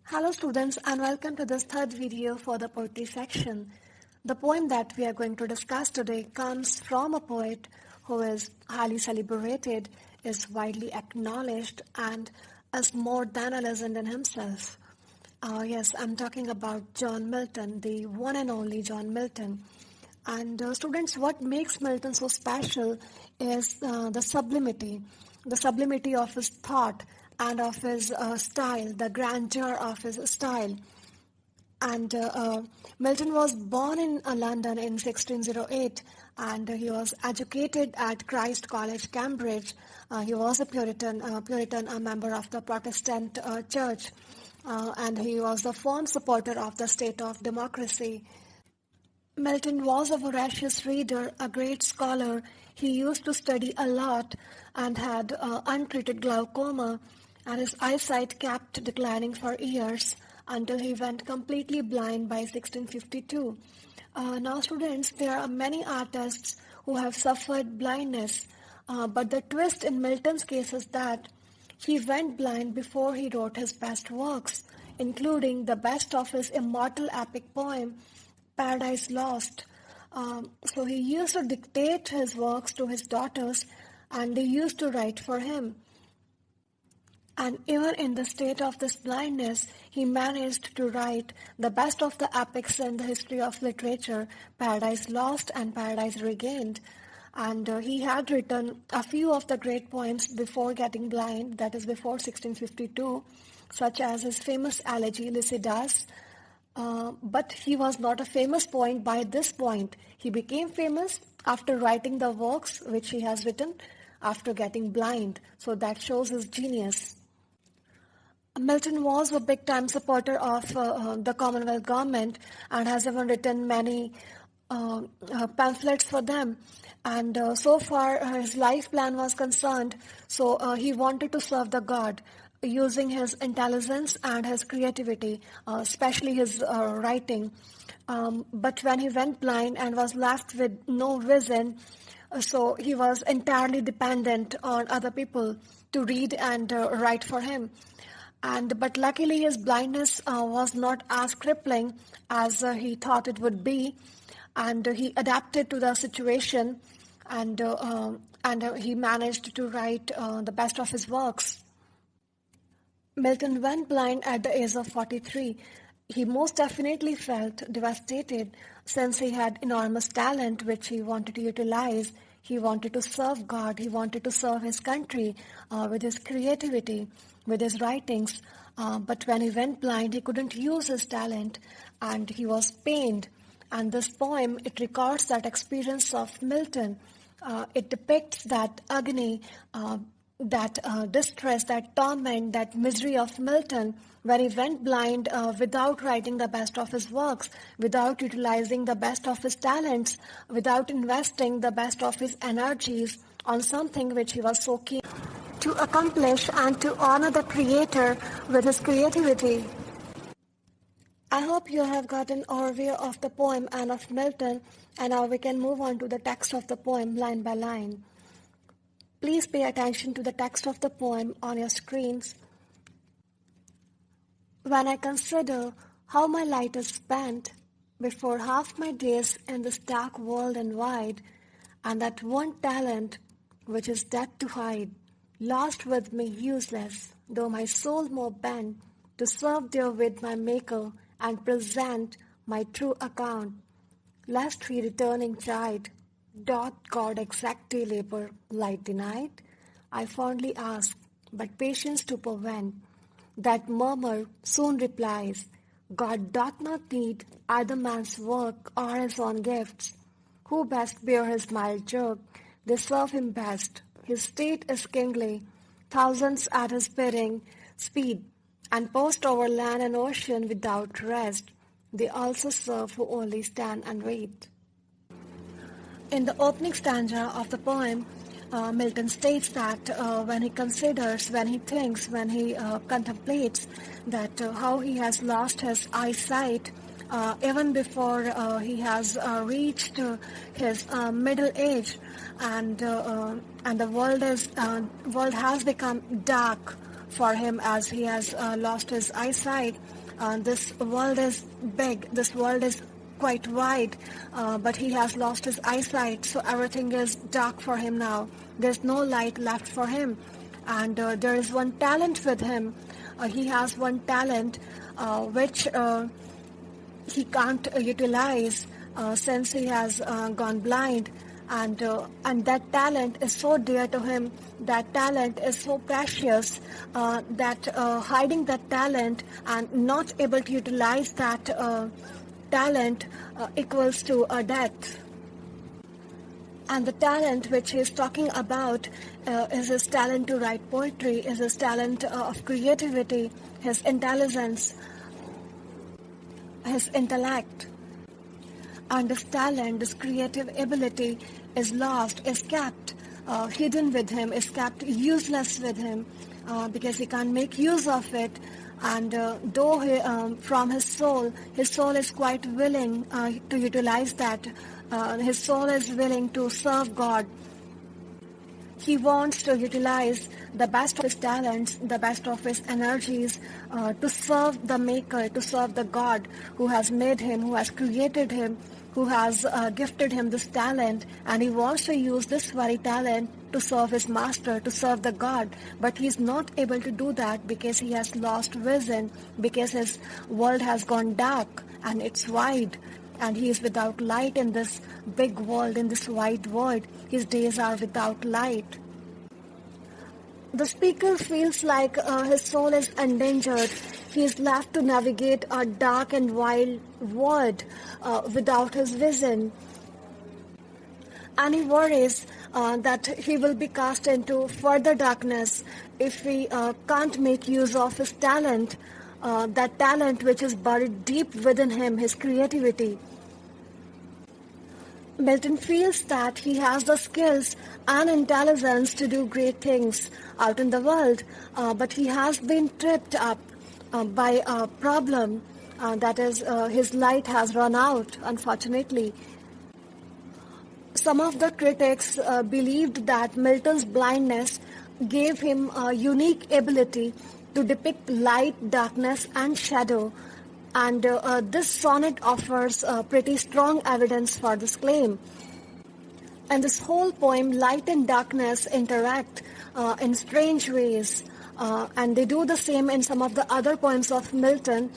Hello students and welcome to this third video for the poetry section. The poem that we are going to discuss today comes from a poet who is highly celebrated, is widely acknowledged and is more than a legend in himself. Yes, I'm talking about John Milton, the one and only John Milton. And students, what makes Milton so special is the sublimity of his thought and of his style, the grandeur of his style. And Milton was born in London in 1608, and he was educated at Christ College, Cambridge. He was a Puritan, a member of the Protestant Church, and he was a firm supporter of the state of democracy. Milton was a voracious reader, a great scholar. He used to study a lot and had untreated glaucoma, and his eyesight kept declining for years until he went completely blind by 1652. Now, students, there are many artists who have suffered blindness, but the twist in Milton's case is that he went blind before he wrote his best works, including the best of his immortal epic poem, Paradise Lost. So he used to dictate his works to his daughters, and they used to write for him. And even in the state of this blindness, he managed to write the best of the epics in the history of literature, Paradise Lost and Paradise Regained. And he had written a few of the great poems before getting blind, that is before 1652, such as his famous elegy, Lycidas. But he was not a famous poet by this point. He became famous after writing the works which he has written after getting blind. So that shows his genius. Milton was a big-time supporter of the Commonwealth government and has even written many pamphlets for them. And so far his life plan was concerned, so he wanted to serve the God using his intelligence and his creativity, especially his writing. But when he went blind and was left with no vision, so he was entirely dependent on other people to read and write for him. But luckily his blindness was not as crippling as he thought it would be, and he adapted to the situation, and he managed to write the best of his works. Milton went blind at the age of 43. He most definitely felt devastated since he had enormous talent which he wanted to utilize. He wanted to serve God. He wanted to serve his country with his creativity, with his writings. But when he went blind, he couldn't use his talent, and he was pained. And this poem, it records that experience of Milton. It depicts that agony, that distress, that torment, that misery of Milton when he went blind without writing the best of his works, without utilizing the best of his talents, without investing the best of his energies on something which he was so keen to accomplish and to honor the Creator with his creativity. I hope you have got an overview of the poem and of Milton, and now we can move on to the text of the poem line by line. Please pay attention to the text of the poem on your screens. When I consider how my light is spent before half my days in this dark world and wide, and that one talent which is dead to hide, lost with me useless, though my soul more bent to serve there with my Maker and present my true account, lest he returning chide, doth God exactly labor light denied? I fondly ask, but patience to prevent. That murmur soon replies, God doth not need either man's work or his own gifts. Who best bear his mild yoke? They serve him best. His state is kingly, thousands at his bidding speed, and post over land and ocean without rest. They also serve who only stand and wait. In the opening stanza of the poem, Milton states that when he considers, when he thinks, when he contemplates that how he has lost his eyesight even before he has reached his middle age, and the world has become dark for him as he has lost his eyesight. This world is big, this world is quite wide, but he has lost his eyesight, so everything is dark for him now. There's no light left for him. And there is one talent with him. He has one talent which he can't utilize since he has gone blind. And that talent is so dear to him, that talent is so precious, that hiding that talent and not able to utilize that talent equals to a death. And the talent which he is talking about is his talent to write poetry, is his talent of creativity, his intelligence, his intellect. And this talent, this creative ability is lost, is kept hidden with him, is kept useless with him because he can't make use of it. And though from his soul is quite willing to utilize that. His soul is willing to serve God. He wants to utilize the best of his talents, the best of his energies to serve the Maker, to serve the God who has made him, who has created him, who has gifted him this talent, and he wants to use this very talent to serve his master, to serve the God. But he is not able to do that because he has lost vision, because his world has gone dark and it's wide. And he is without light in this big world, in this wide world. His days are without light. The speaker feels like his soul is endangered. He is left to navigate a dark and wild world without his vision. And he worries that he will be cast into further darkness if he can't make use of his talent, that talent which is buried deep within him, his creativity. Milton feels that he has the skills and intelligence to do great things out in the world, but he has been tripped up by a problem, that is, his light has run out, unfortunately. Some of the critics believed that Milton's blindness gave him a unique ability to depict light, darkness, and shadow. And this sonnet offers pretty strong evidence for this claim. And this whole poem, light and darkness interact in strange ways. And they do the same in some of the other poems of Milton.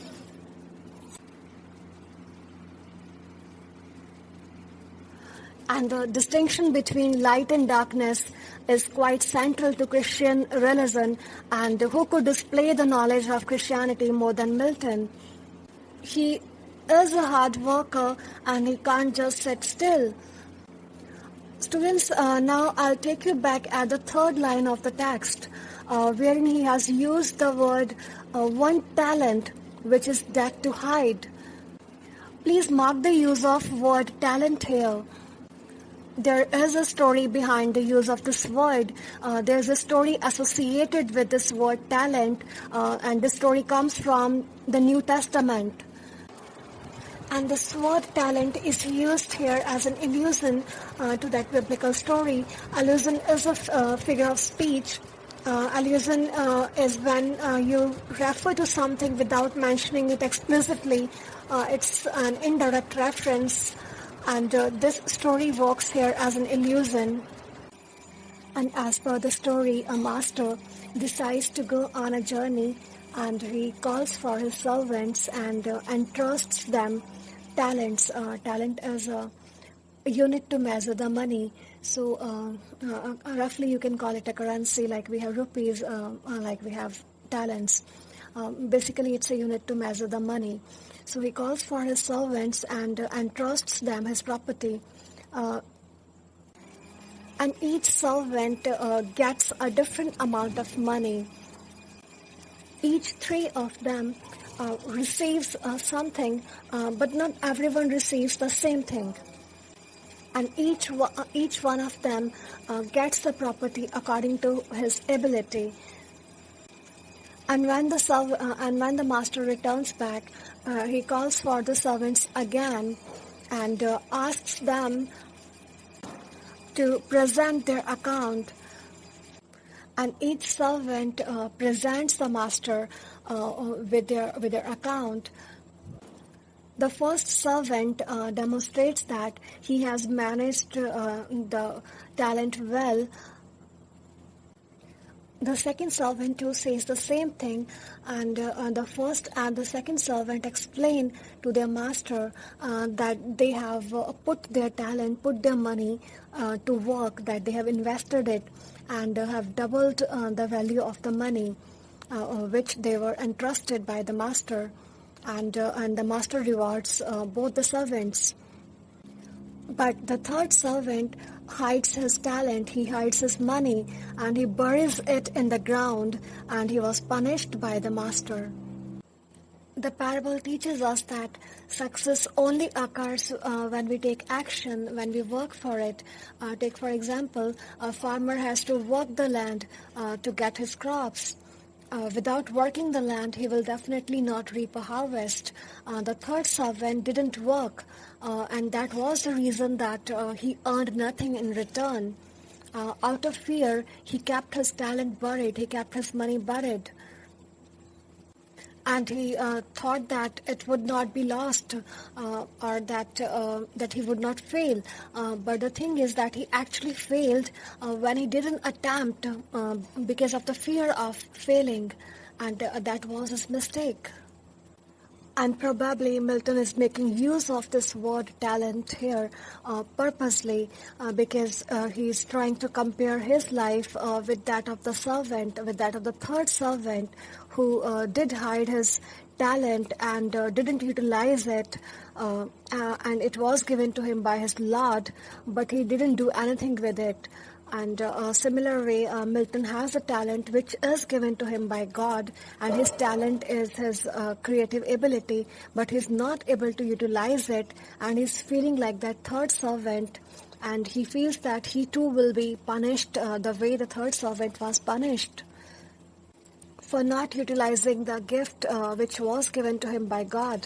And the distinction between light and darkness is quite central to Christian religion. And who could display the knowledge of Christianity more than Milton? He is a hard worker and he can't just sit still. Students, now I'll take you back at the third line of the text, wherein he has used the word one talent, which is that to hide. Please mark the use of word talent here. There is a story behind the use of this word. There's a story associated with this word talent, and this story comes from the New Testament. And this word talent is used here as an allusion to that biblical story. Allusion is a figure of speech. Allusion is when you refer to something without mentioning it explicitly. It's an indirect reference. And this story works here as an illusion. And as per the story, a master decides to go on a journey, and he calls for his servants and entrusts them talents. Talent is a unit to measure the money. So roughly you can call it a currency, like we have rupees, like we have talents. Basically it's a unit to measure the money. So he calls for his servants and entrusts them his property. And each servant gets a different amount of money. Each three of them receives something, but not everyone receives the same thing. And each one of them gets the property according to his ability. And when the master returns back, he calls for the servants again and asks them to present their account. and each servant presents the master with their account. The first servant demonstrates that he has managed the talent well. The second servant too says the same thing, and the first and the second servant explain to their master that they have put their talent, put their money to work, that they have invested it and have doubled the value of the money which they were entrusted by the master, and the master rewards both the servants. But the third servant hides his talent, he hides his money, and he buries it in the ground, and he was punished by the master. The parable teaches us that success only occurs when we take action, when we work for it. Take for example, a farmer has to work the land to get his crops. Without working the land, he will definitely not reap a harvest. The third servant didn't work, and that was the reason that he earned nothing in return. Out of fear, he kept his talent buried, he kept his money buried. And he thought that it would not be lost or that he would not fail. But the thing is that he actually failed when he didn't attempt because of the fear of failing, and that was his mistake. And probably Milton is making use of this word talent here purposely because he's trying to compare his life with that of the servant, with that of the third servant who did hide his talent and didn't utilize it, and it was given to him by his Lord, but he didn't do anything with it. And similar way, Milton has a talent which is given to him by God, and his talent is his creative ability, but he's not able to utilize it, and he's feeling like that third servant, and he feels that he too will be punished the way the third servant was punished for not utilizing the gift which was given to him by God.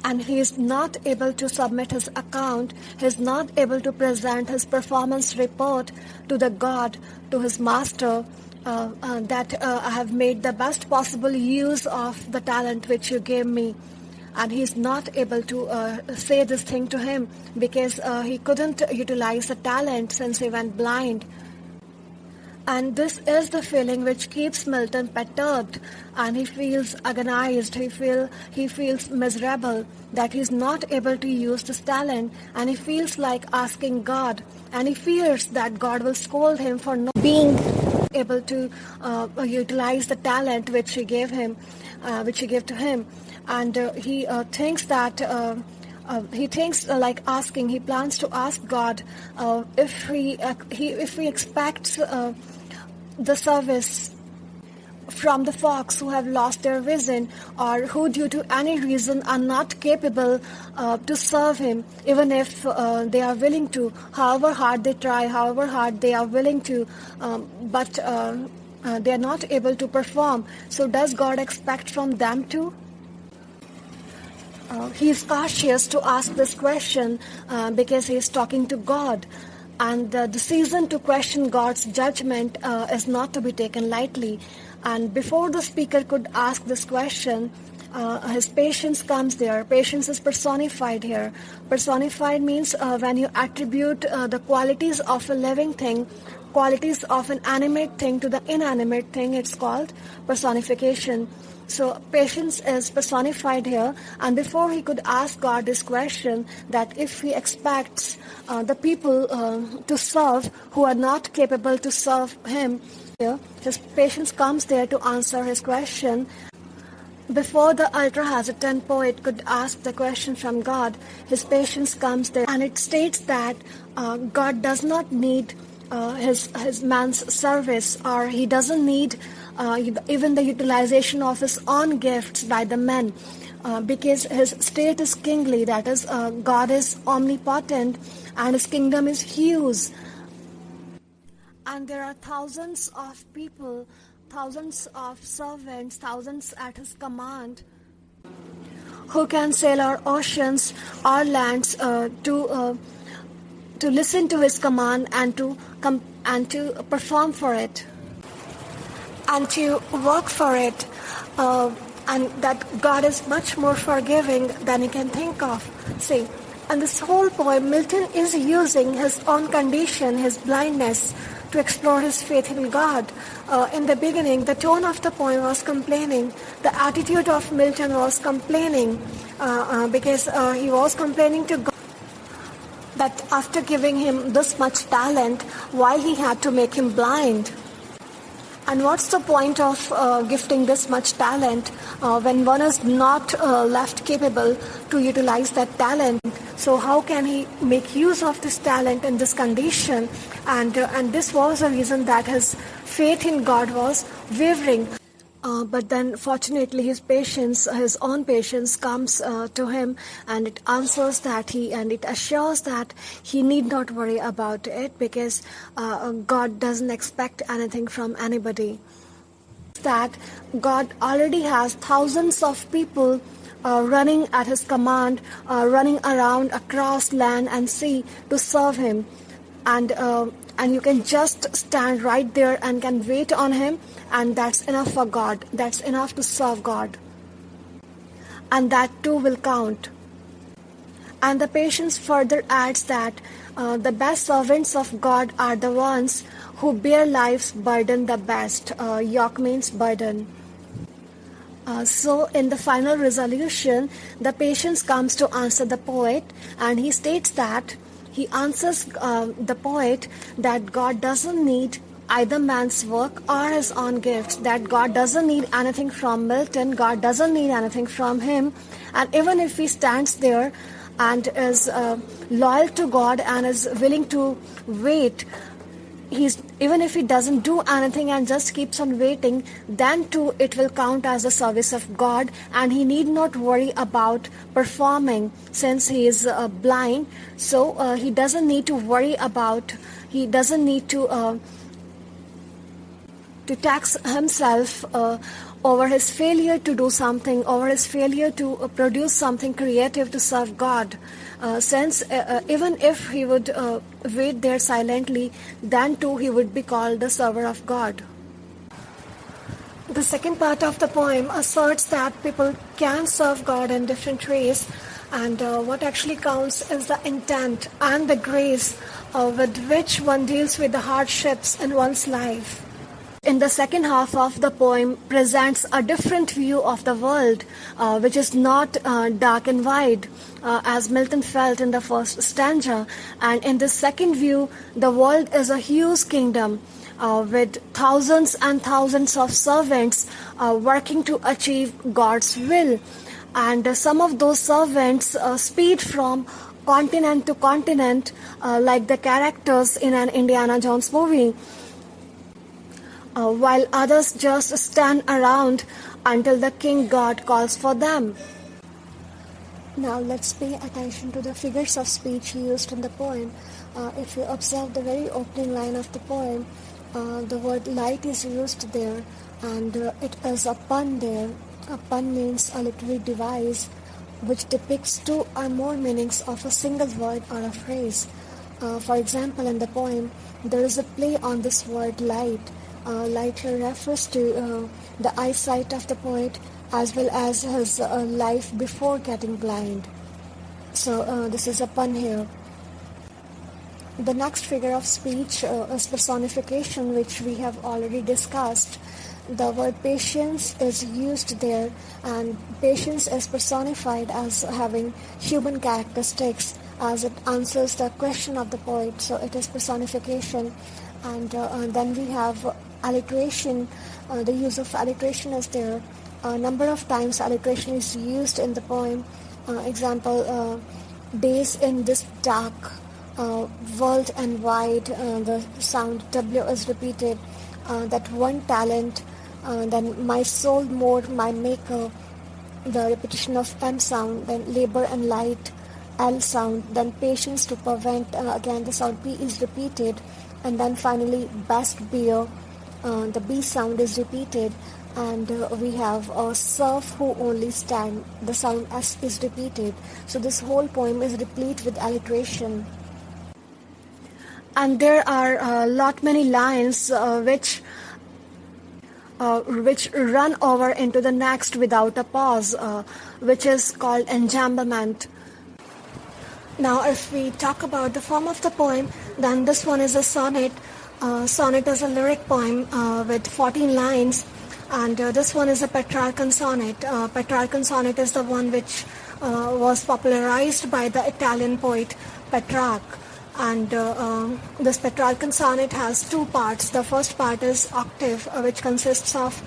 And he is not able to submit his account, he is not able to present his performance report to the God, to his master, that I have made the best possible use of the talent which you gave me. And he is not able to say this thing to him because he couldn't utilize the talent since he went blind. And this is the feeling which keeps Milton perturbed, and he feels agonized, he feels miserable that he's not able to use this talent, and he feels like asking God, and he fears that God will scold him for not being able to utilize the talent which he gave him, which he gave to him. And he thinks that he plans to ask God if he expects the service from the folks who have lost their vision or who due to any reason are not capable to serve him, even if they are willing to, however hard they try, however hard they are willing to, but they are not able to perform. So does God expect from them too? He is cautious to ask this question because he is talking to God. And the season to question God's judgment is not to be taken lightly. And before the speaker could ask this question, his patience comes there. Patience is personified here. Personified means when you attribute the qualities of a living thing, qualities of an animate thing to the inanimate thing, it's called personification. So patience is personified here, and before he could ask God this question, that if he expects the people to serve who are not capable to serve him, his patience comes there to answer his question. Before the ultra-hesitant poet could ask the question from God, his patience comes there, and it states that God does not need his man's service, or he doesn't need even the utilization of his own gifts by the men, because his state is kingly, that is, God is omnipotent and his kingdom is huge. And there are thousands of people, thousands of servants, thousands at his command, who can sail our oceans, our lands, to to listen to his command and to perform for it and to work for it, and that God is much more forgiving than he can think of. See, and this whole poem, Milton is using his own condition, his blindness, to explore his faith in God. In the beginning, the tone of the poem was complaining. The attitude of Milton was complaining, because he was complaining to God that after giving him this much talent, why he had to make him blind. And what's the point of gifting this much talent when one is not left capable to utilize that talent? So how can he make use of this talent in this condition? And this was the reason that his faith in God was wavering. But then fortunately his own patience comes to him, and it answers that it assures that he need not worry about it, because God doesn't expect anything from anybody. That God already has thousands of people running at his command, running around across land and sea to serve him. And you can just stand right there and can wait on him, and that's enough for God. That's enough to serve God. And that too will count. And the patience further adds that the best servants of God are the ones who bear life's burden the best. Yoke means burden. So in the final resolution, the patience comes to answer the poet, and he states that he answers the poet that God doesn't need either man's work or his own gifts, that God doesn't need anything from Milton, God doesn't need anything from him. And even if he stands there and is loyal to God and is willing to wait, even if he doesn't do anything and just keeps on waiting, then too it will count as the service of God, and he need not worry about performing since he is blind. So he doesn't need to worry about, he doesn't need to tax himself over his failure to do something, over his failure to produce something creative to serve God. Since even if he would wait there silently, then too he would be called the server of God. The second part of the poem asserts that people can serve God in different ways, and what actually counts is the intent and the grace with which one deals with the hardships in one's life. In the second half of the poem presents a different view of the world, which is not dark and wide, as Milton felt in the first stanza. And in the second view, the world is a huge kingdom with thousands and thousands of servants working to achieve God's will. And some of those servants speed from continent to continent, like the characters in an Indiana Jones movie. While others just stand around until the King God calls for them. Now let's pay attention to the figures of speech used in the poem. If you observe the very opening line of the poem, the word light is used there, and it is a pun there. A pun means a literary device which depicts two or more meanings of a single word or a phrase. For example, in the poem, there is a play on this word light. Light here refers to the eyesight of the poet as well as his life before getting blind. So this is a pun here. The next figure of speech is personification, which we have already discussed. The word patience is used there, and patience is personified as having human characteristics as it answers the question of the poet. So it is personification. And then we have alliteration. The use of alliteration is there. A number of times alliteration is used in the poem. Example, days in this dark world and wide, the sound W is repeated. That one talent, then my soul more, my maker, the repetition of M sound, then labor and light, L sound, then patience to prevent, again the sound P is repeated, and then finally best beer, the B sound is repeated, and we have serve who only stand, the sound S is repeated. So this whole poem is replete with alliteration. and there are lot many lines which run over into the next without a pause, which is called enjambment. Now, if we talk about the form of the poem, then this one is a sonnet. Sonnet is a lyric poem with 14 lines, and this one is a Petrarchan sonnet. Petrarchan sonnet is the one which was popularized by the Italian poet Petrarch. And this Petrarchan sonnet has two parts. The first part is octave, which consists of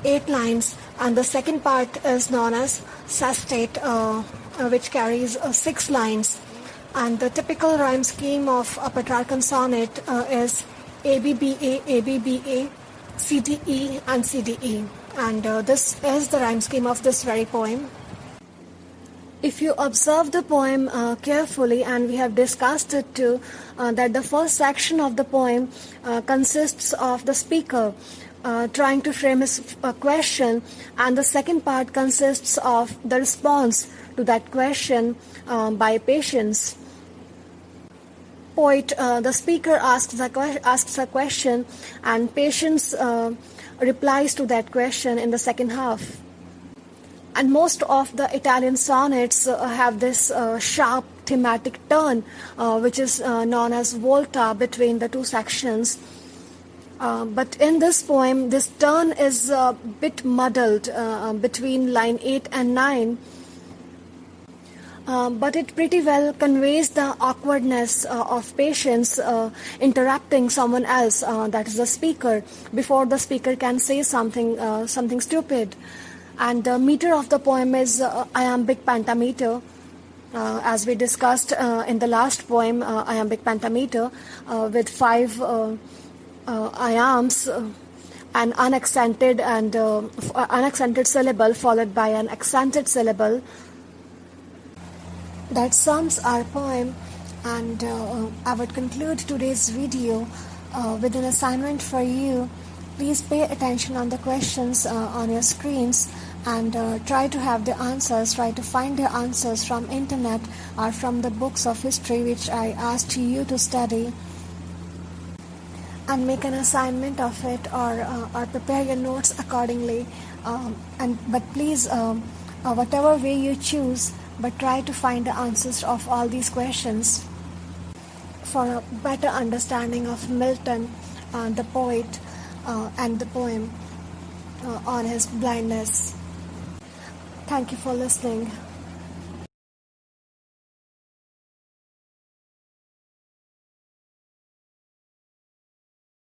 8 lines, and the second part is known as sestet, which carries 6 lines. And the typical rhyme scheme of a Petrarchan sonnet is ABBA, ABBA, CDE, and CDE. And this is the rhyme scheme of this very poem. If you observe the poem carefully, and we have discussed it too, that the first section of the poem consists of the speaker trying to frame his question, and the second part consists of the response to that question by patients. Poet, the speaker asks a question, and patients replies to that question in the second half. And most of the Italian sonnets have this sharp thematic turn, which is known as volta between the two sections. But in this poem, this turn is a bit muddled between line 8 and 9. But it pretty well conveys the awkwardness of patients interrupting someone else, that is the speaker, before the speaker can say something stupid. And the meter of the poem is iambic pentameter, as we discussed in the last poem, iambic pentameter, with 5 iambs, an unaccented and unaccented syllable followed by an accented syllable. That sums our poem, and I would conclude today's video with an assignment for you. Please pay attention on the questions on your screens, and try to have the answers, try to find the answers from internet or from the books of history which I asked you to study, and make an assignment of it, or prepare your notes accordingly. But please, whatever way you choose, but try to find the answers of all these questions for a better understanding of Milton, the poet, and the poem on his blindness. Thank you for listening.